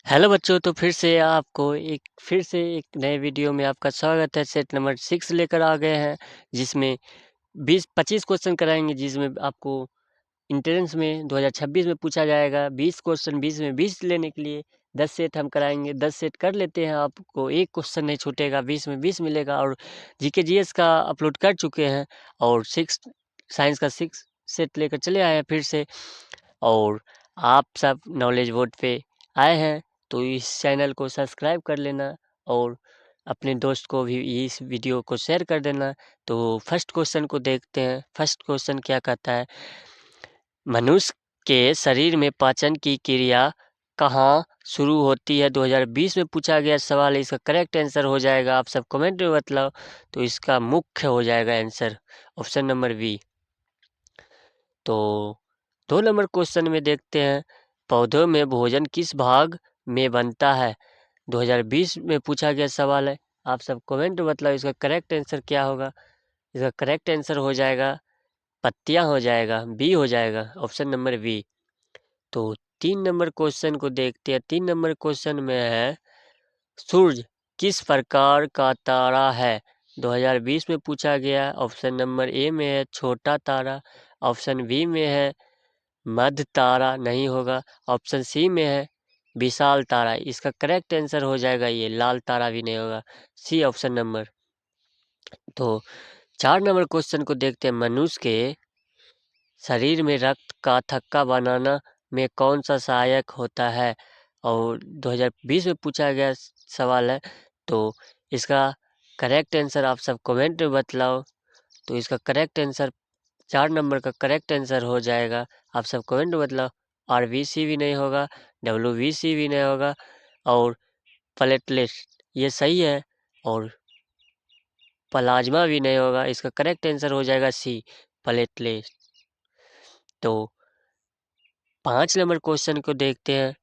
Hello बच्चों, तो फिर से एक नए वीडियो में आपका स्वागत है। सेट नंबर 6 लेकर आ गए हैं, जिसमें 20-25 क्वेश्चन कराएंगे, जिसमें आपको इंट्रेंस में 2026 में पूछा जाएगा 20 क्वेश्चन। 20 में 20 लेने के लिए 10 सेट हम कराएंगे। 10 सेट कर लेते हैं, आपको एक क्वेश्चन नहीं छूटेगा, 20 में 20 मिलेगा। और जीके जीएस का अपलोड कर चुके हैं, और साइंस का 6 सेट लेकर चले आए हैं फिर से। और आप सब नॉलेज बोर्ड पे आए हैं, तो इस चैनल को सब्सक्राइब कर लेना और अपने दोस्त को भी इस वीडियो को शेयर कर देना। तो फर्स्ट क्वेश्चन को देखते हैं। फर्स्ट क्वेश्चन क्या कहता है, मनुष्य के शरीर में पाचन की क्रिया कहाँ शुरू होती है? 2020 में पूछा गया सवाल है। इसका करेक्ट आंसर हो जाएगा, आप सब कमेंट में बताओ, तो इसका मुख्य हो जाएगा आंसर ऑप्शन नंबर बी। तो 2 नंबर क्वेश्चन में देखते हैं, पौधों में भोजन किस भाग में बनता है? 2020 में पूछा गया सवाल है। आप सब कमेंट में बताओ, इसका करेक्ट आंसर क्या होगा? इसका करेक्ट आंसर हो जाएगा पत्तियां, हो जाएगा बी, हो जाएगा ऑप्शन नंबर बी। तो 3 नंबर क्वेश्चन को देखते हैं। 3 नंबर क्वेश्चन में है, सूर्य किस प्रकार का तारा है? 2020 में पूछा गया। ऑप्शन नंबर ए में है छोटा तारा, ऑप्शन बी में है मध्य तारा, नहीं होगा, ऑप्शन सी में है विशाल तारा। इसका करेक्ट आंसर हो जाएगा ये लाल तारा, भी नहीं होगा, सी ऑप्शन नंबर। तो 4 नंबर क्वेश्चन को देखते हैं, मनुष्य के शरीर में रक्त का थक्का बनाना में कौन सा सहायक होता है? और 2020 में पूछा गया सवाल है। तो इसका करेक्ट आंसर आप सब कमेंट में बतलाओ। तो इसका करेक्ट आंसर 4 नंबर का करेक्ट आंसर हो जाएगा, आप सब कमेंट में बतलाओ। RBC भी नहीं होगा, WBC भी नहीं होगा, और प्लेटलेट ये सही है, और प्लाज्मा भी नहीं होगा। इसका करेक्ट आंसर हो जाएगा सी, प्लेटलेट। तो 5 नंबर क्वेश्चन को देखते हैं,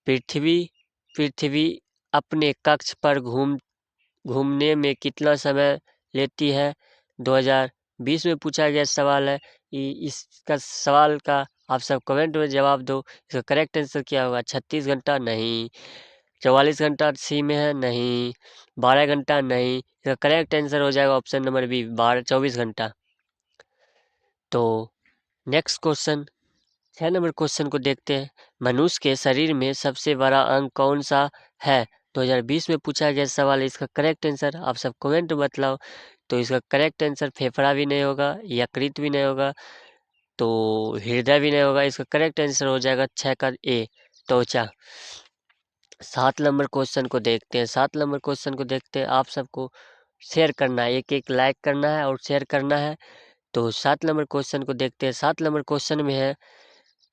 पृथ्वी पृथ्वी अपने कक्ष पर घूमने में कितना समय लेती है? 2020 में पूछा गया सवाल है। इसका सवाल का आप सब कमेंट में जवाब दो। इसका करेक्ट आंसर क्या होगा? 36 घंटा नहीं, 44 घंटा सी में है, नहीं 12 घंटा, नहीं। इसका करेक्ट आंसर हो जाएगा ऑप्शन नंबर बी, 24 घंटा। तो नेक्स्ट क्वेश्चन, 6 नंबर क्वेश्चन को देखते हैं, मनुष्य के शरीर में सबसे बड़ा अंग कौन सा है? 2020 में पूछा गया सवाल है। इसका करेक्ट आंसर आप सब कमेंट में बतलाओ। तो इसका करेक्ट आंसर फेफड़ा भी नहीं होगा, यकृत भी नहीं होगा, तो हृदय भी नहीं होगा। इसका करेक्ट आंसर हो जाएगा 6 का ए, त्वचा। 7 नंबर क्वेश्चन को देखते हैं। 7 नंबर क्वेश्चन को देखते हैं, आप सबको शेयर करना है, एक एक लाइक करना है और शेयर करना है। तो 7 नंबर क्वेश्चन को देखते हैं। 7 नंबर क्वेश्चन में है,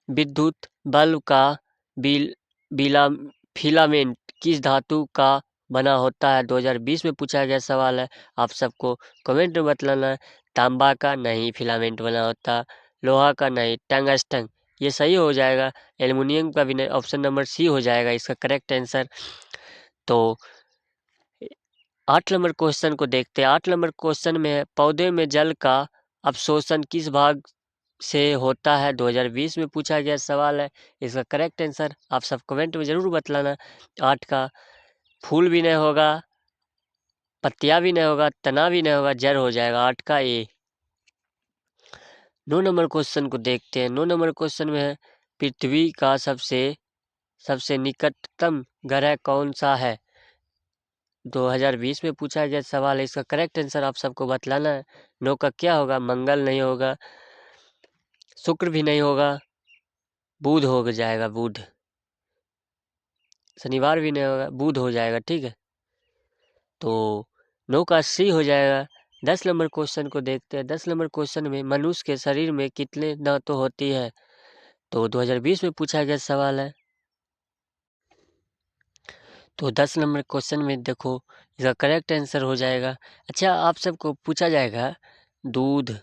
विद्युत बल्ब का बिल बिला फिलामेंट किस धातु का बना होता है? 2020 में पूछा गया सवाल है। आप सबको कमेंट में बतलाना है। तांबा का नहीं फिलामेंट बना होता, लोहा का नहीं, टंगस्टन ये सही हो जाएगा, एल्युमिनियम का भी नहीं, ऑप्शन नंबर सी हो जाएगा इसका करेक्ट आंसर। तो 8 नंबर क्वेश्चन को देखते हैं। 8 नंबर क्वेश्चन में है, पौधे में जल का अवशोषण किस भाग से होता है? 2020 में पूछा गया सवाल है। इसका करेक्ट आंसर आप सब कमेंट में जरूर बतलाना। 8 का फूल भी नहीं होगा, पत्तियां भी नहीं होगा, तना भी नहीं होगा, जड़ हो जाएगा, 8 का ए। 9 नंबर क्वेश्चन को देखते हैं। 9 नंबर क्वेश्चन में है, पृथ्वी का सबसे सबसे निकटतम ग्रह कौन सा है? 2020 में पूछा गया सवाल है। इसका करेक्ट आंसर आप सबको बतलाना है। 9 का क्या होगा? मंगल नहीं होगा, शुक्र भी नहीं होगा, बुध हो जाएगा, बुध। शनिवार भी नहीं होगा, बुध हो जाएगा, ठीक है। तो 9 का सी हो जाएगा। 10 नंबर क्वेश्चन को देखते हैं। 10 नंबर क्वेश्चन में, मनुष्य के शरीर में कितने दांतों होती है? तो 2020 में पूछा गया सवाल है। तो 10 नंबर क्वेश्चन में देखो, इसका करेक्ट आंसर हो जाएगा। अच्छा, आप सबको पूछा जाएगा, दूध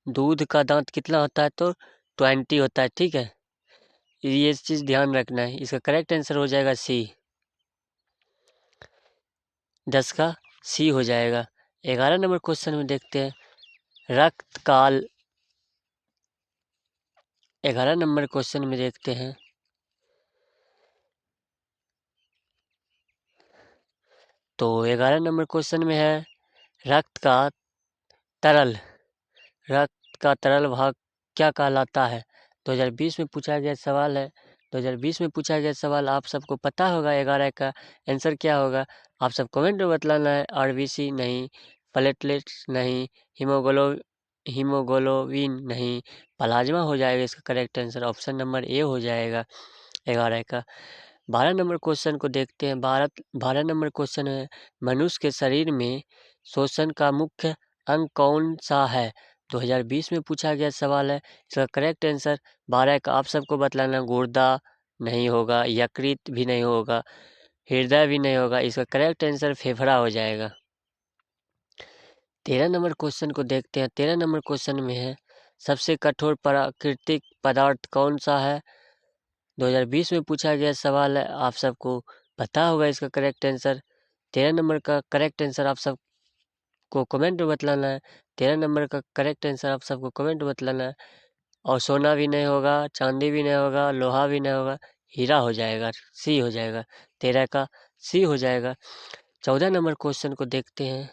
दूध का दांत कितना होता है? तो 20 होता है, ठीक है। ये चीज़ ध्यान रखना है। इसका करेक्ट आंसर हो जाएगा सी, 10 का सी हो जाएगा। 11 नंबर क्वेश्चन में देखते हैं, रक्त काल 11 नंबर क्वेश्चन में देखते हैं, तो 11 नंबर क्वेश्चन में है रक्त का तरल भाग क्या कहलाता है। 2020 में पूछा गया सवाल है। 2020 में पूछा गया सवाल आप सबको पता होगा। 11 का आंसर क्या होगा आप सब कमेंट में बतलाना है। आरबीसी नहीं, प्लेटलेट्स नहीं, हीमोग्लोबिन नहीं, प्लाज्मा हो जाएगा इसका correct answer. Option number A हो जाएगा 11 का। 12 नंबर क्वेश्चन को देखते हैं। 12 नंबर क्वेश्चन है मनुष्य के शरीर में श्वसन का मुख्य अंग कौन सा है। 2020 में पूछा गया सवाल है। इसका करेक्ट आंसर 12 का आप सबको बतलाना। गुर्दा नहीं होगा, यकृत भी नहीं होगा, हृदय भी नहीं होगा। इसका करेक्ट आंसर फेफड़ा हो जाएगा। 13 नंबर क्वेश्चन को देखते हैं। 13 नंबर क्वेश्चन में है सबसे कठोर प्राकृतिक पदार्थ कौन सा है। 2020 में पूछा गया सवाल है। आप सबको पता होगा इसका करेक्ट आंसर। 13 नंबर का करेक्ट आंसर आप सबको कमेंट में बतलाना है। 13 नंबर का करेक्ट आंसर आप सबको कमेंट में बतलाना है। और सोना भी नहीं होगा, चांदी भी नहीं होगा, लोहा भी नहीं होगा, हीरा हो जाएगा। सी हो जाएगा 13 का, सी हो जाएगा। 14 नंबर क्वेश्चन को देखते हैं।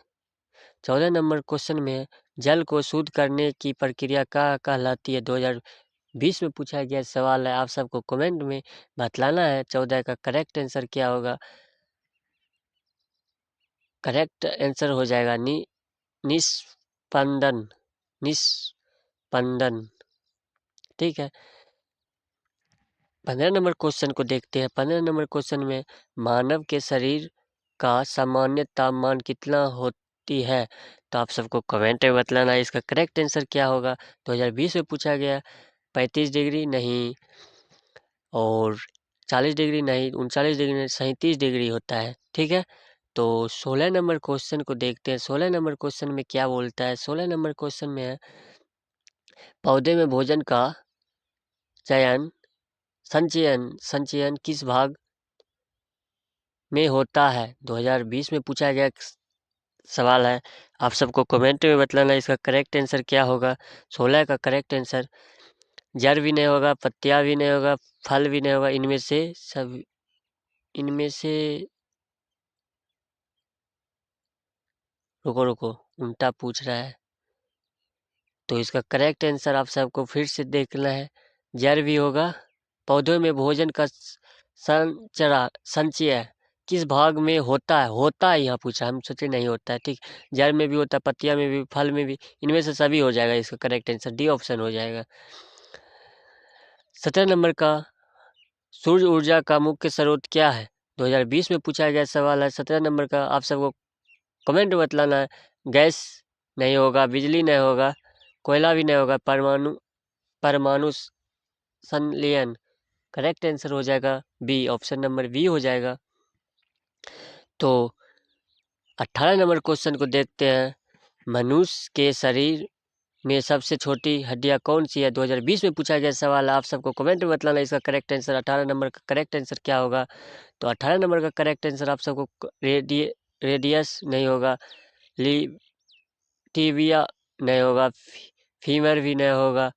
14 नंबर क्वेश्चन में जल को शुद्ध करने की प्रक्रिया क्या कहलाती है। 2020 में पूछा गया सवाल है। आप सबको कमेंट में बतलाना है 14 का करेक्ट आंसर क्या होगा। करेक्ट आंसर हो जाएगा निस्पंदन। निस्पंदन, ठीक है। 15 नंबर क्वेश्चन को देखते हैं। 15 नंबर क्वेश्चन में मानव के शरीर का सामान्य तापमान कितना होती है। तो आप सबको कमेंट में बतलाना है इसका करेक्ट आंसर क्या होगा। 2020 में पूछा गया 35 डिग्री नहीं, और 40 डिग्री नहीं, 39 डिग्री नहीं, 37 डिग्री होता है, ठीक है। तो 16 नंबर क्वेश्चन को देखते हैं। 16 नंबर क्वेश्चन में क्या बोलता है। 16 नंबर क्वेश्चन में है पौधे में भोजन का चयन संचयन किस भाग में होता है। 2020 में पूछा गया सवाल है। आप सबको कमेंट में बतलाना इसका करेक्ट आंसर क्या होगा। 16 का करेक्ट आंसर जड़ भी नहीं होगा, पत्तियां भी नहीं होगा, फल भी नहीं होगा, इनमें से रुको उल्टा पूछ रहा है। तो इसका करेक्ट आंसर आप सबको फिर से देखना है। जड़ भी होगा। पौधों में भोजन का संचय किस भाग में होता है यहाँ पूछा, हम सोचे नहीं होता है, ठीक। जड़ में भी होता है, पत्तियां में भी, फल में भी, इनमें से सभी हो जाएगा। इसका करेक्ट आंसर डी ऑप्शन हो जाएगा। 17 नंबर का सूर्य ऊर्जा का मुख्य स्रोत क्या है। 2020 में पूछा गया सवाल है। 17 नंबर का आप सबको कमेंट बतलाना है। गैस नहीं होगा, बिजली नहीं होगा, कोयला भी नहीं होगा, परमाणु संलयन। करेक्ट आंसर हो जाएगा बी, ऑप्शन नंबर बी हो जाएगा। तो 18 नंबर क्वेश्चन को देखते हैं। मनुष्य के शरीर में सबसे छोटी हड्डियां कौन सी है। 2020 में पूछा गया सवाल है। आप सबको कमेंट में बतलाना इसका करेक्ट आंसर। 18 नंबर का करेक्ट आंसर क्या होगा। तो 18 नंबर का करेक्ट आंसर आप सबको रेडियस नहीं होगा, टिबिया नहीं होगा, फीमर भी नहीं होगा,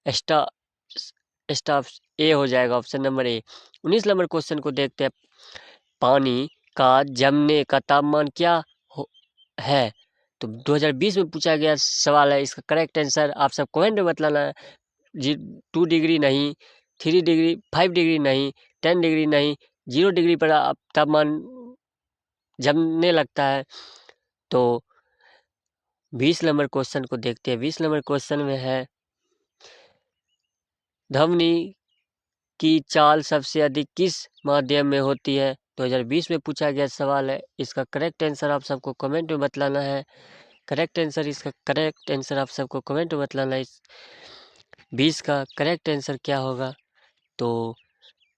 स्टा स्टाफ ए हो जाएगा, option number A. 19 number question को देखते हैं। पानी का जमने का तापमान क्या है। तो 2020 में पूछा गया सवाल है। इसका करेक्ट आंसर आप सब कमेंट में बतलाना है। 2 डिग्री नहीं, 3 डिग्री, 5 डिग्री नहीं, 10 डिग्री नहीं, 0 डिग्री पर तापमान जमने लगता है। तो 20 नंबर क्वेश्चन को देखते हैं। 20 नंबर क्वेश्चन में है ध्वनि की चाल सबसे अधिक किस माध्यम में होती है। 2020 में पूछा गया सवाल है। इसका करेक्ट आंसर आप सबको कमेंट में बतलाना है। इसका करेक्ट आंसर आप सबको कमेंट में बतलाना है। इस 20 का करेक्ट आंसर क्या होगा। तो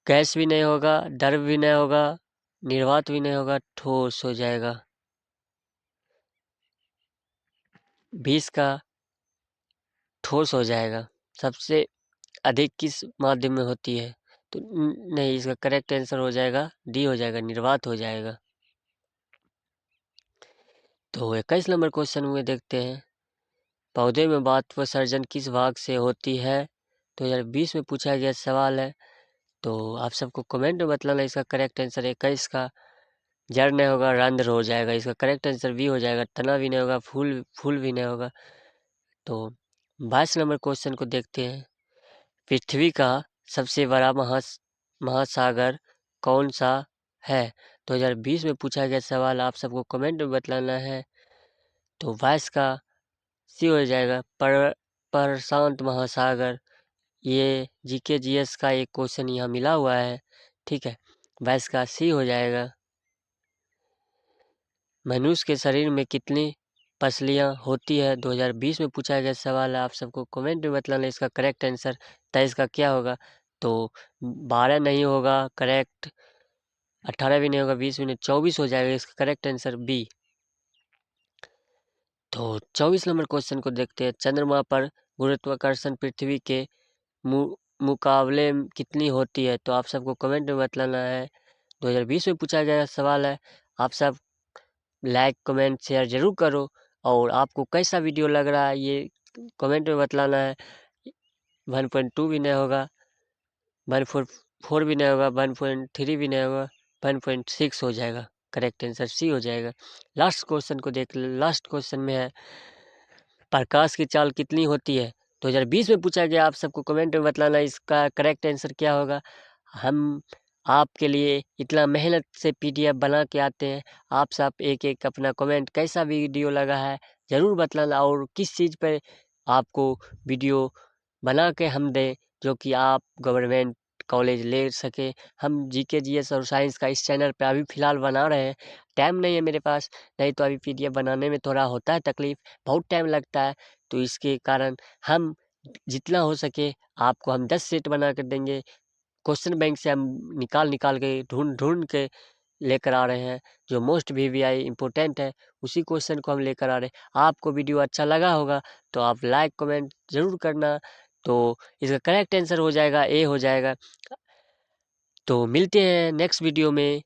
गैस भी नहीं होगा, द्रव भी नहीं होगा, निर्वात भी नहीं होगा, ठोस हो जाएगा। 20 का ठोस हो जाएगा। सबसे अधिक किस माध्यम में होती है। तो नहीं, इसका करेक्ट आंसर हो जाएगा डी हो जाएगा, निर्वात हो जाएगा। तो 21 नंबर क्वेश्चन में देखते हैं पौधे में वाष्प सर्जन किस भाग से होती है। 2020 में पूछा गया सवाल है। तो आप सबको कमेंट में बतलाना इसका करेक्ट आंसर 21 का जड़ नहीं होगा, रंध्र हो जाएगा। इसका करेक्ट आंसर बी हो जाएगा। तना भी नहीं होगा, फूल फूल भी नहीं होगा। तो 22 नंबर क्वेश्चन को देखते हैं। पृथ्वी का सबसे बड़ा महासागर कौन सा है? 2020 में पूछा गया सवाल, आप सबको कमेंट में बतलाना है। तो 22 का सी हो जाएगा, प्रशांत महासागर। ये जीके जीएस का एक क्वेश्चन यहाँ मिला हुआ है, ठीक है। 22 का सी हो जाएगा। मनुष्य के शरीर में कितनी पसलियाँ होती है? 2020 में पूछा गया सवाल है, आप सबको कमेंट में बतलाना इसका करेक्ट आंसर। 23 का क्या होगा? तो 12 नहीं होगा करेक्ट, 18 भी नहीं होगा, 20 भी नहीं, 24 हो जाएगा इसका करेक्ट आंसर बी। तो 24 नंबर क्वेश्चन को देखते हैं। चंद्रमा पर गुरुत्वाकर्षण पृथ्वी के मुकाबले कितनी होती है? तो आप सबको कमेंट में बतलाना है। 2020 में पूछा गया सवाल है। आप सब लाइक कमेंट शेयर जरूर करो, और आपको कैसा वीडियो लग रहा है ये कमेंट में बतलाना है। 1.2 भी नहीं होगा, 1.4 भी नहीं होगा, 1.3 भी नहीं होगा, 1.6 हो जाएगा। करेक्ट आंसर सी हो जाएगा। लास्ट क्वेश्चन को देख ले। लास्ट क्वेश्चन में है, प्रकाश की चाल कितनी होती है? 2020 में पूछा गया, आप सबको कमेंट में बतलाना इसका करेक्ट आंसर क्या होगा। हम आपके लिए इतना मेहनत से पीडीएफ बना के आते हैं। आप सब एक एक अपना कमेंट कैसा वीडियो लगा है ज़रूर बतलाना, और किस चीज़ पे आपको वीडियो बना के हम दें जो कि आप गवर्नमेंट कॉलेज ले सके। हम जीके जीएस और साइंस का इस चैनल पे अभी फ़िलहाल बना रहे हैं। टाइम नहीं है मेरे पास, नहीं तो अभी पीडीएफ बनाने में थोड़ा होता है तकलीफ़, बहुत टाइम लगता है। तो इसके कारण हम जितना हो सके आपको हम 10 सेट बना कर देंगे। क्वेश्चन बैंक से हम निकाल निकाल के ढूंढ ढूंढ के लेकर आ रहे हैं। जो मोस्ट वीवीआई इम्पोर्टेंट है उसी क्वेश्चन को हम लेकर आ रहे हैं। आपको वीडियो अच्छा लगा होगा तो आप लाइक कमेंट ज़रूर करना। तो इसका करेक्ट आंसर हो जाएगा ए हो जाएगा। तो मिलते हैं नेक्स्ट वीडियो में।